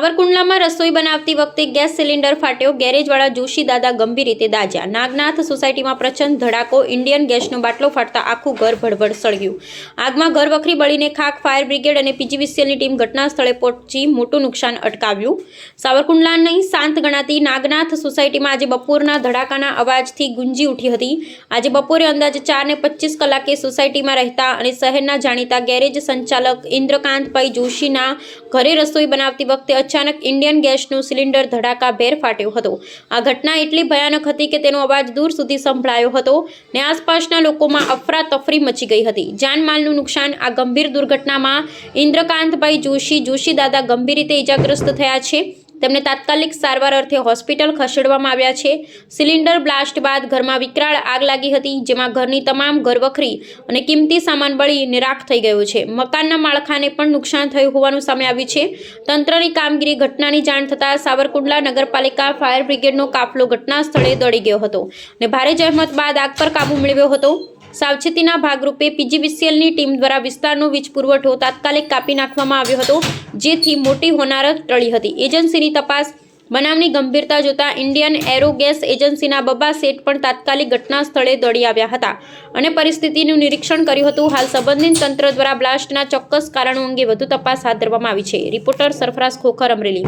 સાવરકુંડલામાં રસોઈ બનાવતી વખતે ગેસ સિલિન્ડર ફાટ્યો, ગેરેજવાળા જોશી દાદા ગંભીર રીતે દાઝ્યા। નાગનાથ સોસાયટીમાં પ્રચંડ ધડાકો, ઇન્ડિયન ગેસનો બાટલો ફાટતા આખું ઘર ભડભડ સળગ્યું। આગમાં ઘરવખરી બળીને ખાખ। ફાયર બ્રિગેડ અને પીજીવીસીએલની ટીમ ઘટના સ્થળે પહોંચી મોટું નુકસાન અટકાવ્યું। સાવરકુંડલાની શાંત ગણાતી નાગનાથ સોસાયટીમાં આજે બપોરના ધડાકાના અવાજથી ગુંજી ઉઠી હતી। આજે બપોરે અંદાજે 4:25 કલાકે સોસાયટીમાં રહેતા અને શહેરના જાણીતા ગેરેજ સંચાલક ઇન્દ્રકાંતભાઈ જોશીના ઘરે રસોઈ બનાવતી વખતે અચાનક ઇન્ડિયન ગેસનો સિલિન્ડર ધડાકાભેર ફાટ્યો હતો। આ ઘટના એટલી ભયાનક હતી કે તેનો અવાજ દૂર સુધી સંભળાયો હતો ને આસપાસના લોકોમાં અફરાતફરી મચી ગઈ હતી। જાનમાલનું નુકસાન। આ ગંભીર દુર્ઘટનામાં ઇન્દ્રકાંતભાઈ જોશી દાદા ગંભીર રીતે ઇજાગ્રસ્ત થયા છે। તેમને તાત્કાલિક સારવાર અર્થે હોસ્પિટલ ખસેડવામાં આવ્યા છે। સિલિન્ડર બ્લાસ્ટ બાદ ઘરમાં વિકરાળ આગ લાગી હતી, જેમાં ઘરની તમામ ઘરવખરી અને કિંમતી સામાન બળીને રાખ થઈ ગયો છે। મકાનના માળખાને પણ નુકસાન થયું હોવાનું સામે આવ્યું છે। તંત્રની કામગીરી। ઘટનાની જાણ થતાં સાવરકુંડલા નગરપાલિકા ફાયર બ્રિગેડનો કાફલો ઘટના સ્થળે દોડી ગયો હતો અને ભારે જહેમત બાદ આગ પર કાબૂ મેળવ્યો હતો। સાવચેતીના ભાગરૂપે પીજીવીસીએલની ટીમ દ્વારા વિસ્તારનો વીજ પુરવઠો તાત્કાલિક કાપી નાખવામાં આવ્યો હતો, જેથી મોટી હોનારત ટળી હતી। એજન્સીની તપાસ। બનાવની ગંભીરતા જોતા ઇન્ડિયન એરો ગેસ એજન્સીના બબ્બા શેઠ પણ તાત્કાલિક ઘટના સ્થળે દોડી આવ્યા હતા અને પરિસ્થિતિનું નિરીક્ષણ કર્યું હતું। હાલ સંબંધિત તંત્ર દ્વારા બ્લાસ્ટના ચોક્કસ કારણો અંગે વધુ તપાસ હાથ ધરવામાં આવી છે। રિપોર્ટર સરફરાઝ ખોખર, અમરેલી।